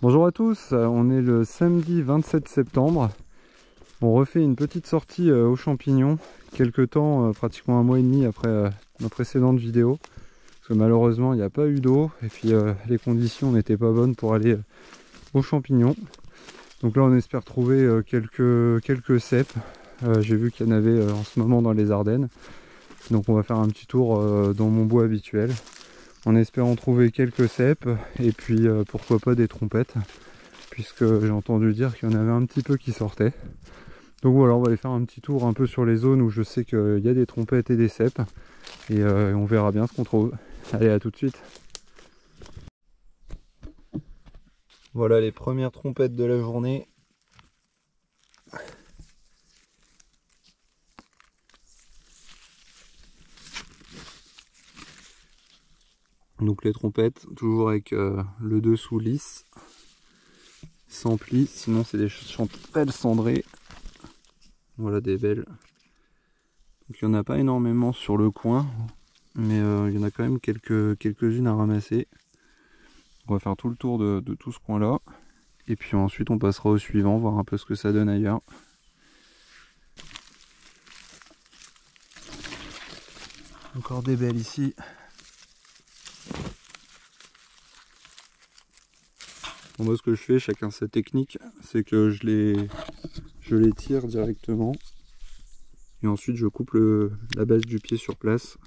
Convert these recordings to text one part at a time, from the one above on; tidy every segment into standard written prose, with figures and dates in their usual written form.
Bonjour à tous, on est le samedi 27 septembre. On refait une petite sortie aux champignons, quelques temps, pratiquement un mois et demi après nos précédentes vidéos. Parce que malheureusement il n'y a pas eu d'eau et puis les conditions n'étaient pas bonnes pour aller aux champignons. Donc là on espère trouver quelques cèpes. J'ai vu qu'il y en avait en ce moment dans les Ardennes. Donc on va faire un petit tour dans mon bois habituel, en espérant trouver quelques cèpes et puis pourquoi pas des trompettes, puisque j'ai entendu dire qu'il y en avait un petit peu qui sortaient. Donc voilà, on va aller faire un petit tour un peu sur les zones où je sais qu'il y a des trompettes et des cèpes, et on verra bien ce qu'on trouve. Allez, à tout de suite. Voilà les premières trompettes de la journée. Donc les trompettes, toujours avec le dessous lisse, sans pli, sinon c'est des chanterelles cendrées. Voilà des belles. Donc il n'y en a pas énormément sur le coin, mais il y en a quand même quelques-unes à ramasser. On va faire tout le tour de tout ce coin là, et puis ensuite on passera au suivant, voir un peu ce que ça donne ailleurs. Encore des belles ici. Bon, moi ce que je fais, chacun sa technique, c'est que je les tire directement et ensuite je coupe la base du pied sur place.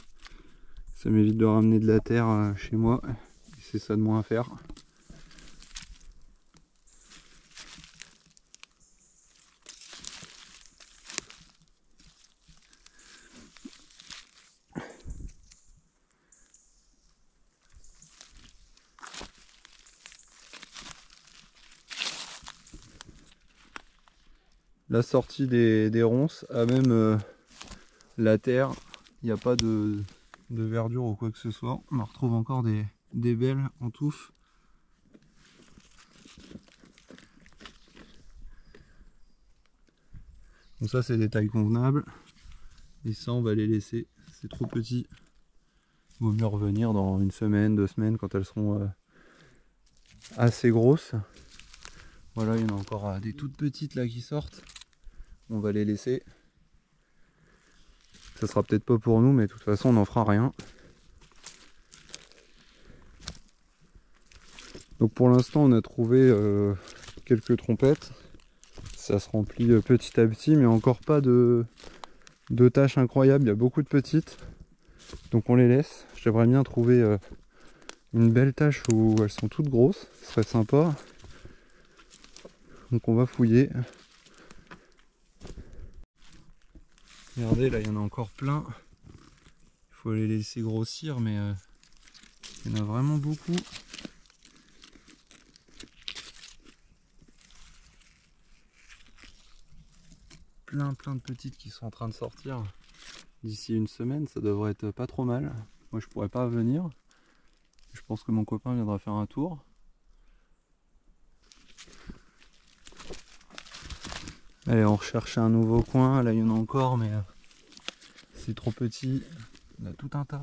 Ça m'évite de ramener de la terre chez moi, et c'est ça de moins à faire. La sortie des ronces a même la terre, il n'y a pas de verdure ou quoi que ce soit. On en retrouve encore des belles en touffe. Donc ça c'est des tailles convenables. Et ça on va les laisser, c'est trop petit. Il vaut mieux revenir dans une semaine, 2 semaines quand elles seront assez grosses. Voilà, il y en a encore des toutes petites là qui sortent. On va les laisser. Ça sera peut-être pas pour nous, mais de toute façon on n'en fera rien. Donc pour l'instant on a trouvé quelques trompettes. Ça se remplit petit à petit, mais encore pas de tâches incroyables. Il y a beaucoup de petites, donc on les laisse. J'aimerais bien trouver une belle tâche où elles sont toutes grosses, ce serait sympa. Donc on va fouiller. Regardez, là il y en a encore plein. Il faut les laisser grossir, mais il y en a vraiment beaucoup. Plein de petites qui sont en train de sortir. D'ici une semaine, ça devrait être pas trop mal. Moi je pourrais pas venir. Je pense que mon copain viendra faire un tour. Allez, on recherche un nouveau coin. Là il y en a encore, mais c'est trop petit. Il y en a tout un tas.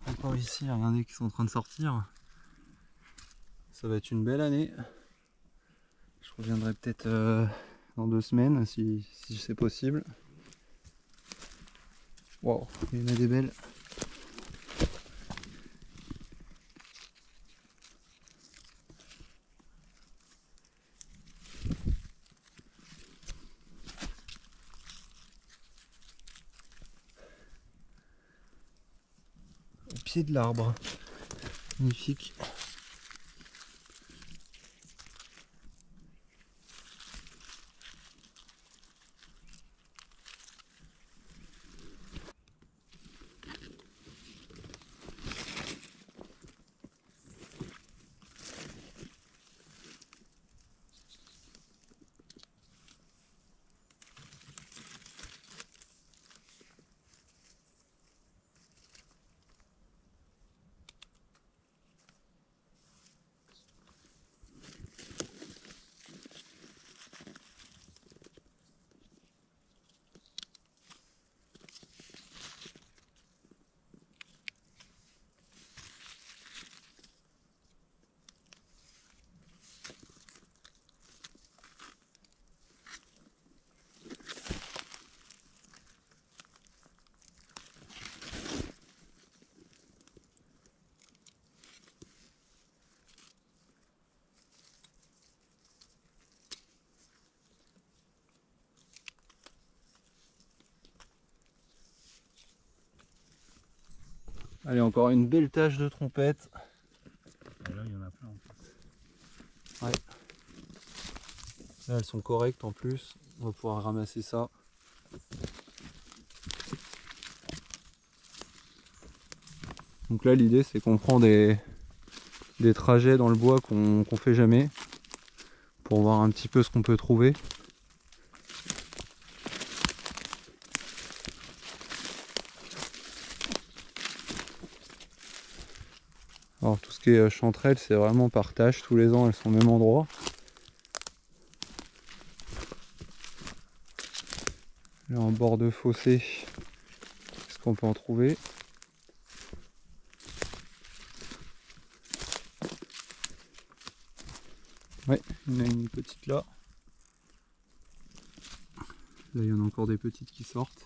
Encore ici, regardez qui sont en train de sortir. Ça va être une belle année. Je reviendrai peut-être dans 2 semaines si c'est possible. Wow, il y en a des belles. Au pied de l'arbre. Magnifique. Allez, encore une belle tache de trompette. Et là, il y en a plein en fait. Ouais. Là, elles sont correctes en plus. On va pouvoir ramasser ça. Donc là, l'idée, c'est qu'on prend des trajets dans le bois qu'on fait jamais pour voir un petit peu ce qu'on peut trouver. Alors tout ce qui est chanterelles, c'est vraiment par tâche, tous les ans elles sont au même endroit. Là en bord de fossé, est-ce qu'on peut en trouver? Ouais, il y en a une petite là. Là il y en a encore des petites qui sortent.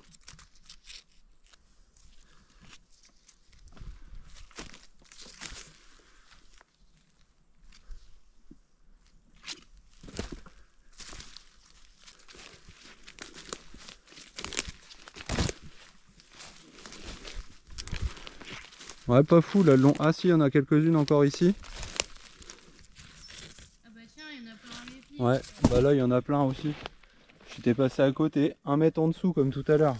Ouais, pas fou là, long. Ah si, il y en a quelques-unes encore ici. Ah bah tiens, il y en a plein à mes pieds. Ouais, bah là il y en a plein aussi. J'étais passé à côté, 1 mètre en dessous comme tout à l'heure.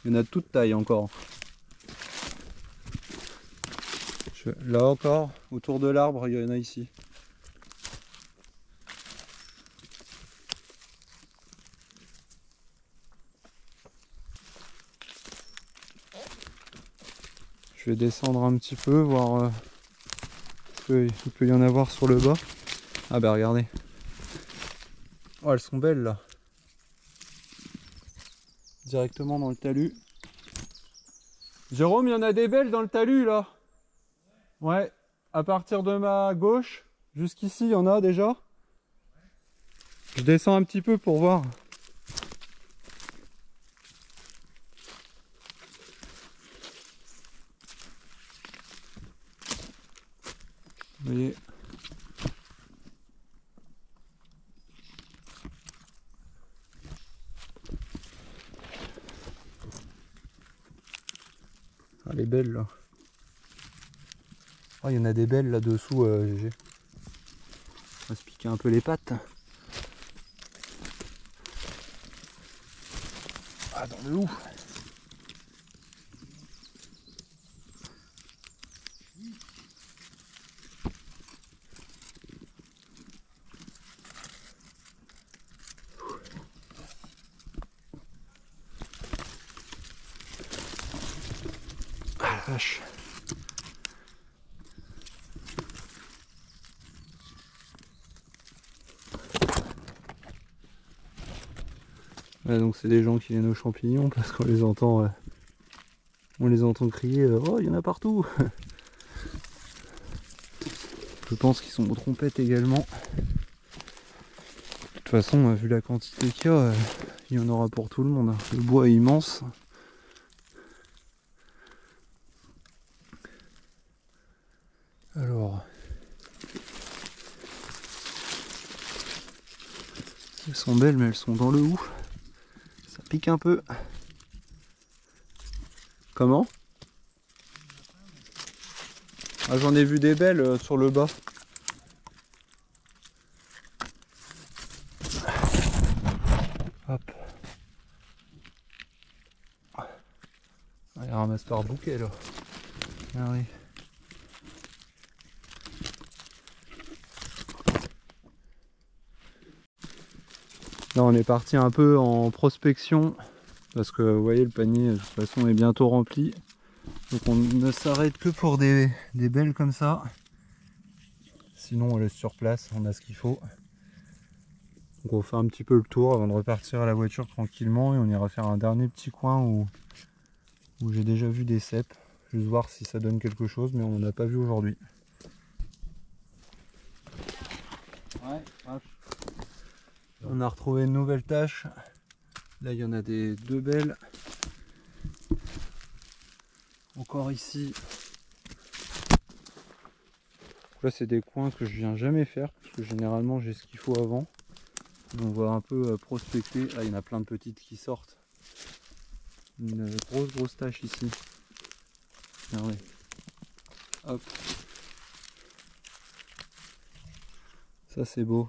Il y en a de toute taille encore. Là encore, autour de l'arbre, il y en a ici. Je vais descendre un petit peu, voir il peut y en avoir sur le bas. Ah bah regardez. Oh, elles sont belles là. Directement dans le talus. Jérôme, il y en a des belles dans le talus là. Ouais, à partir de ma gauche, jusqu'ici, il y en a déjà. Je descends un petit peu pour voir. Vous voyez. Ah, elle est belle là. Oh, il y en a des belles là dessous, GG. On va se piquer un peu les pattes. Ah, dans le loup. Ah la vache. Ouais, donc c'est des gens qui viennent aux champignons parce qu'on les entend crier oh il y en a partout. Je pense qu'ils sont aux trompettes également. De toute façon, vu la quantité qu'il y a, il y en aura pour tout le monde. Le bois est immense. Alors, elles sont belles, mais elles sont dans le hou. Ça pique un peu. Comment? Ah, j'en ai vu des belles sur le bas. Hop. Allez, ramasse par bouquet là. Allez. Là on est parti un peu en prospection parce que vous voyez le panier de toute façon est bientôt rempli. Donc on ne s'arrête que pour des belles comme ça. Sinon on laisse sur place, on a ce qu'il faut. Donc on fait un petit peu le tour avant de repartir à la voiture tranquillement et on ira faire un dernier petit coin où j'ai déjà vu des cèpes. Juste voir si ça donne quelque chose, mais on n'en a pas vu aujourd'hui. Ouais, on a retrouvé une nouvelle tache. Là il y en a deux belles. Encore ici. Donc là c'est des coins que je viens jamais faire parce que généralement j'ai ce qu'il faut avant. On va un peu prospecter. Là il y en a plein de petites qui sortent. Une grosse tache ici. Regardez. Hop. Ça c'est beau.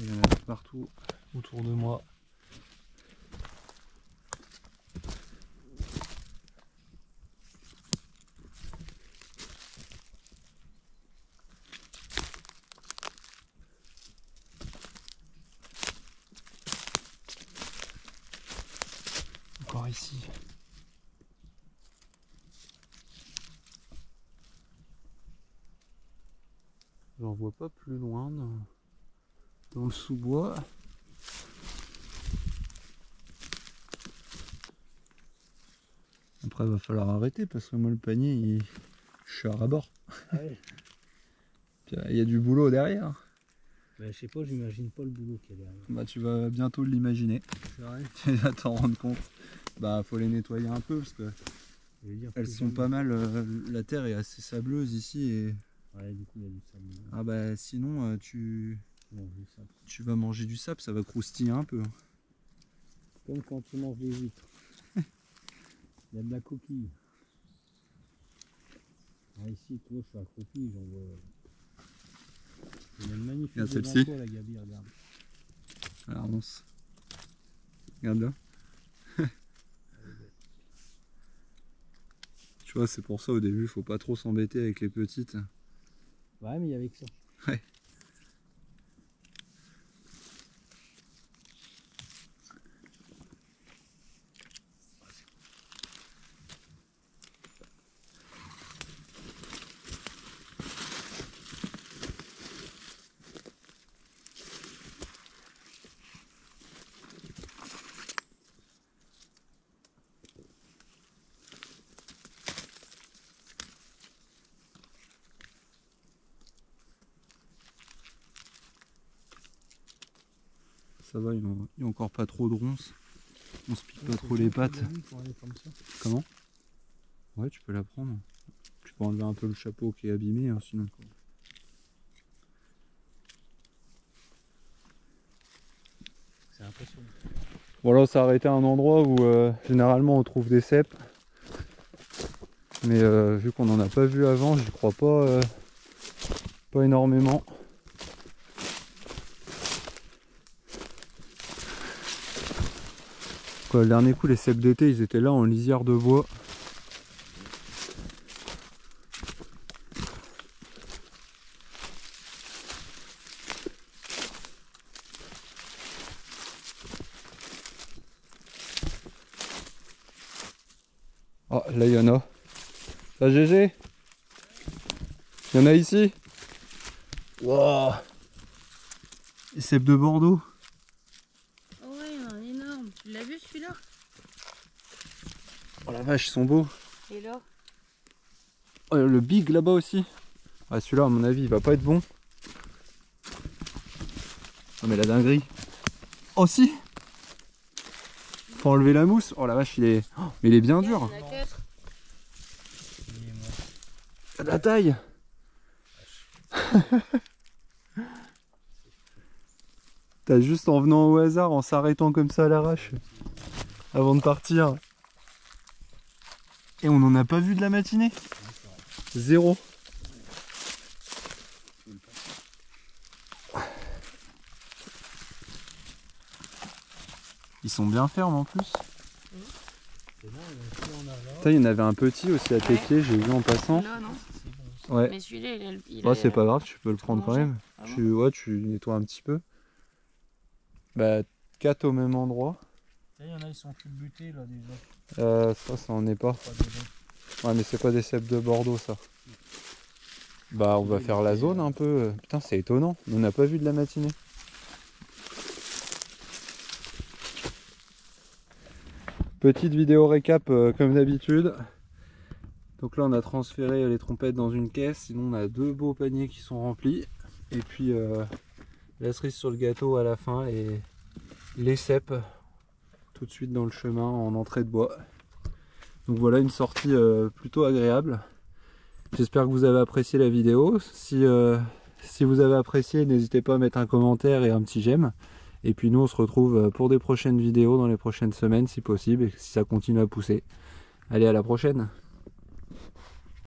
Il y en a partout autour de moi. Encore ici. J'en vois pas plus loin dans le sous-bois. Après il va falloir arrêter parce que moi le panier je suis à ras-bord. Ah ouais. Il y a du boulot derrière. Bah, je sais pas, j'imagine pas le boulot qu'il y a derrière. Bah tu vas bientôt l'imaginer. C'est vrai. Tu vas t'en rendre compte. Bah faut les nettoyer un peu parce que Je veux dire, elles sont pas mal. La terre est assez sableuse ici et. Ouais, du coup il y a du sable. Ah bah sinon tu Bon, du sable. vas manger du sable, ça va croustiller un peu. Comme quand tu manges des huîtres. Il y a de la coquille. Ah, ici, toi, je suis accroupi, j'en vois. Il y a une magnifique. Regarde celle-ci. La Gabi, regarde. Alors on se... Regarde là. Tu vois, c'est pour ça au début, faut pas trop s'embêter avec les petites. Ouais, mais il y avait que ça. Ouais. Ça va, il n'y a encore pas trop de ronces. On se pique pas trop les pattes. Comment? Ouais, tu peux la prendre. Tu peux enlever un peu le chapeau qui est abîmé, hein, sinon. C'est impressionnant. Bon là, on s'est arrêté à un endroit où généralement on trouve des cèpes. Mais vu qu'on n'en a pas vu avant, j'y crois pas énormément. Le dernier coup, les cèpes d'été, ils étaient là en lisière de bois. Ah, là, il y en a. Ça, GG? Il y en a ici? Wow. Les cèpes de Bordeaux. Oh ouais, il y en a un énorme. Tu l'as vu celui-là? Oh la vache, ils sont beaux. Et là? Oh, le big là-bas aussi. Ah, celui-là, à mon avis, il va pas être bon. Oh, mais la dinguerie. Oh, si! Faut enlever la mousse. Oh la vache, il est. Oh, mais il est bien dur. Il y en a 4. Il a de la taille. T'as juste en venant au hasard, en s'arrêtant comme ça à l'arrache avant de partir. Et on n'en a pas vu de la matinée. Zéro. Ils sont bien fermes en plus. Il y en avait un petit aussi à tes pieds, j'ai vu en passant. Là, non. Ouais. Mais celui-là, Ouais, c'est pas grave, tu peux le prendre quand même. Ah bon? Ouais, tu nettoies un petit peu. Bah, 4 au même endroit. Il y en a, ils sont culbutés là déjà. Ça en est pas. Pas dedans. Ouais, mais c'est pas des cèpes de Bordeaux ça. Bah, on va faire la zone un peu. Putain, c'est étonnant. On n'a pas vu de la matinée. Petite vidéo récap comme d'habitude. Donc là on a transféré les trompettes dans une caisse, sinon on a 2 beaux paniers qui sont remplis. Et puis la cerise sur le gâteau à la fin et les cèpes tout de suite dans le chemin en entrée de bois. Donc voilà une sortie plutôt agréable. J'espère que vous avez apprécié la vidéo. Si vous avez apprécié, n'hésitez pas à mettre un commentaire et un petit j'aime. Et puis nous on se retrouve pour des prochaines vidéos dans les prochaines semaines si possible et si ça continue à pousser. Allez, à la prochaine!